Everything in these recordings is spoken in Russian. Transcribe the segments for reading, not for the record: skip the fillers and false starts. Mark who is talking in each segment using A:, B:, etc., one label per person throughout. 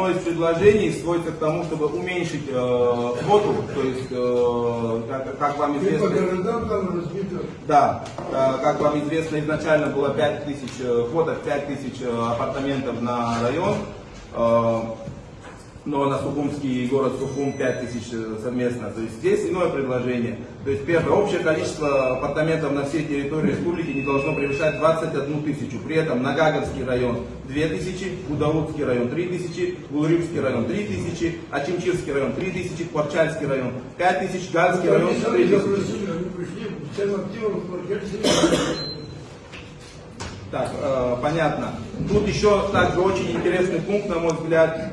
A: одно из предложений сводится к тому, чтобы уменьшить квоту, то есть, как вам известно, да, как вам известно, изначально было 5000 квота, 5000 апартаментов на район, но на Сухумский город Сухум 5000 совместно. То есть здесь иное предложение. То есть первое, общее количество апартаментов на всей территории республики не должно превышать 21 тысячу. При этом Нагаговский район 2000, Гудаутский район 3000, Гулрюкский район 3000, Ачимчирский район 3000, Кварчальский район 5000, Ганский район 3000. Так, понятно. Тут еще также очень интересный пункт, на мой взгляд,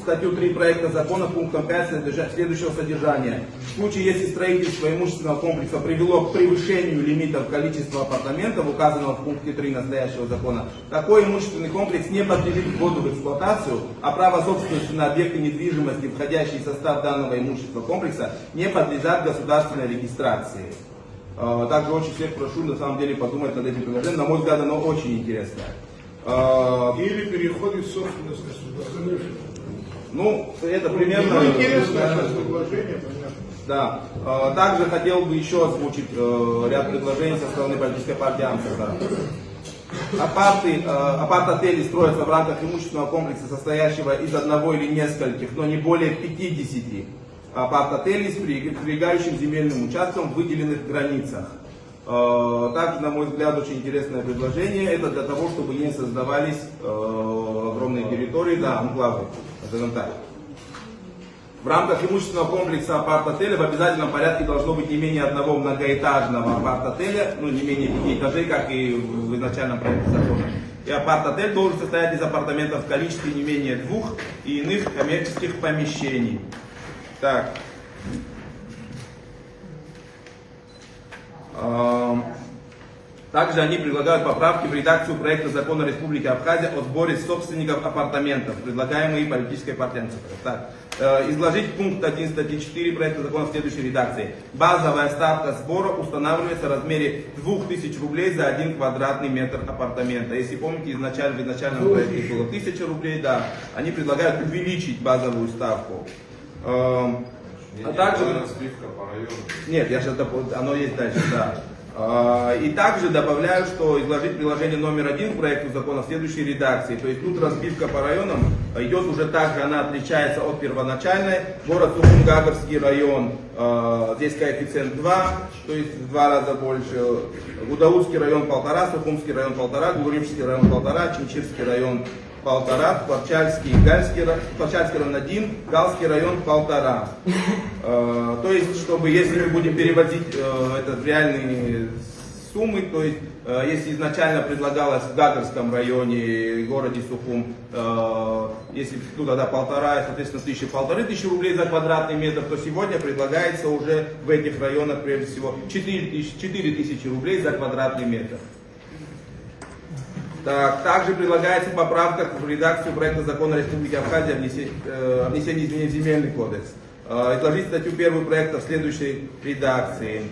A: статью 3 проекта закона пунктом 5 следующего содержания. В случае, если строительство имущественного комплекса привело к превышению лимитов количества апартаментов, указанного в пункте 3 настоящего закона, такой имущественный комплекс не подлежит вводу в эксплуатацию, а право собственности на объекты недвижимости, входящие в состав данного имущественного комплекса, не подлежат государственной регистрации. Также очень всех прошу на самом деле подумать над этим предложением. На мой взгляд, оно очень интересное.
B: Или переходит собственность государства.
A: Ну, это примерно...
B: интересное предложение, понятно.
A: Да. Также хотел бы еще озвучить ряд предложений со стороны политической партии Амстerdам. Апарт-отели строятся в рамках имущественного комплекса, состоящего из одного или нескольких, но не более 50 апарт-отелей с прилегающим земельным участком в выделенных границах. Также, на мой взгляд, очень интересное предложение. Это для того, чтобы не создавались огромные территории, да, анклавы, скажем так. В рамках имущественного комплекса апарт-отеля в обязательном порядке должно быть не менее одного многоэтажного апарт-отеля, ну не менее 5 этажей, как и в изначальном проекте закона. И апарт-отель должен состоять из апартаментов в количестве не менее 2 и иных коммерческих помещений. Так. Также они предлагают поправки в редакцию проекта закона Республики Абхазия о сборе собственников апартаментов, предлагаемые политической партией. Так. Изложить пункт 1 статьи 4 проекта закона в следующей редакции. Базовая ставка сбора устанавливается в размере 2000 рублей за 1 квадратный метр апартамента. Если помните, в изначальном проекте было 1000 рублей, да, они предлагают увеличить базовую ставку. А также
C: разбивка по району.
A: Нет, оно есть дальше, да. И также добавляю, что изложить приложение номер 1 к проекту закона в следующей редакции. То есть тут разбивка по районам идет уже так же, она отличается от первоначальной. Город Сухум-Гагарский район, здесь коэффициент 2, то есть в 2 раза больше. Гудаутский район 1,5, Сухумский район 1,5, Гулрюкский район 1,5, Чимчирский район 1,5, Кварчальский район 1, Галский район 1,5. То есть, чтобы, если мы будем переводить это в реальные суммы, то есть, если изначально предлагалось в Гагарском районе и городе Сухум, если ну, тогда 1,5, соответственно, 1500 рублей за квадратный метр, то сегодня предлагается уже в этих районах, прежде всего, 4000 рублей за квадратный метр. Так, также предлагается поправка в редакцию проекта закона Республики Абхазия о внесении изменений в Земельный кодекс. Изложить статью 1 проекта в следующей редакции.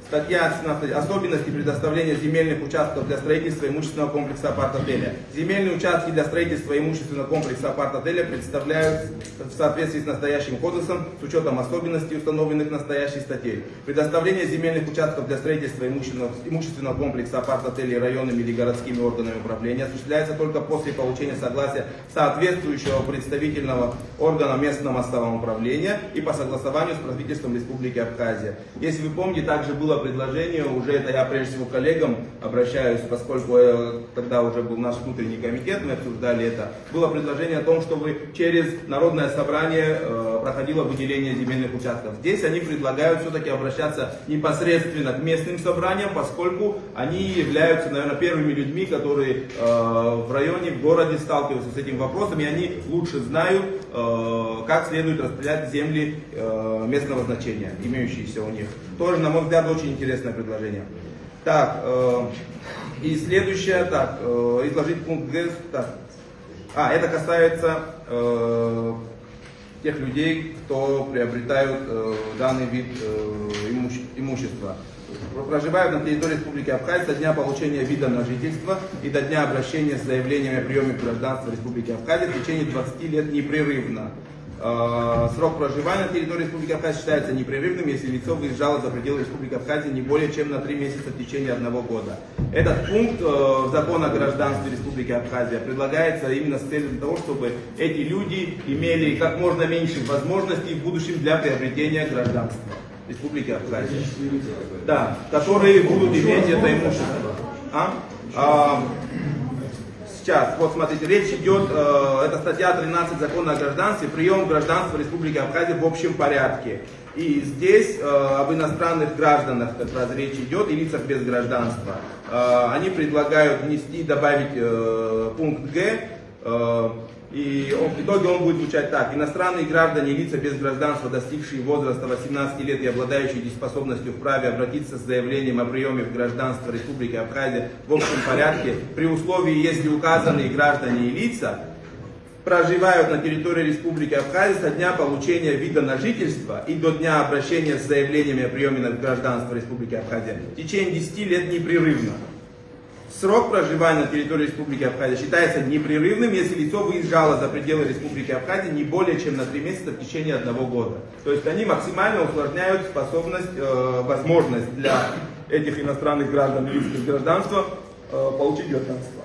A: Статья 17. Особенности предоставления земельных участков для строительства имущественного комплекса апарт-отеля. Земельные участки для строительства имущественного комплекса апарт-отеля представляют в соответствии с настоящим кодексом с учетом особенностей, установленных настоящей статьей. Предоставление земельных участков для строительства имущественного комплекса апарт-отелей районными или городскими органами управления осуществляется только после получения согласия соответствующего представительного органа местного самоуправления и по согласованию с правительством Республики Абхазия. Если вы помните, также было предложение, уже это я прежде всего к коллегам обращаюсь, поскольку тогда уже был наш внутренний комитет, мы обсуждали это, было предложение о том, чтобы через Народное собрание проходило выделение земельных участков. Здесь они предлагают все-таки обращаться непосредственно к местным собраниям, поскольку они являются, наверное, первыми людьми, которые в районе, в городе сталкиваются с этим вопросом, и они лучше знают, как следует распределять земли местного значения, имеющиеся у них. Тоже, на мой взгляд, очень интересное предложение. Так, и следующее, так, изложить пункт Г. Это касается тех людей, кто приобретают данный вид имущества. проживают на территории Республики Абхазия со дня получения вида на жительство и до дня обращения с заявлением о приеме гражданства Республики Абхазия в течение 20 лет непрерывно. Срок проживания на территории Республики Абхазия считается непрерывным, если лицо выезжало за пределы Республики Абхазия не более чем на 3 месяца в течение 1 года. Этот пункт закона о гражданстве Республики Абхазия предлагается именно с целью того, чтобы эти люди имели как можно меньше возможностей в будущем для приобретения гражданства Республики Абхазия. Да, которые будут иметь это имущество. Сейчас, вот смотрите, речь идет, это статья 13 закона о гражданстве, прием гражданства Республики Абхазия в общем порядке. И здесь об иностранных гражданах как раз речь идет и лицах без гражданства. Они предлагают внести, добавить пункт Г, и в итоге он будет звучать так. Иностранные граждане и лица без гражданства, достигшие возраста 18 лет и обладающие дееспособностью, вправе обратиться с заявлением о приеме в гражданство Республики Абхазия в общем порядке, при условии, если указанные граждане и лица проживают на территории Республики Абхазия со дня получения вида на жительство и до дня обращения с заявлениями о приеме на гражданство Республики Абхазия в течение 10 лет непрерывно. Срок проживания на территории Республики Абхазия считается непрерывным, если лицо выезжало за пределы Республики Абхазия не более чем на 3 месяца в течение 1 года. То есть они максимально усложняют возможность для этих иностранных граждан и лиц без гражданства получить гражданство.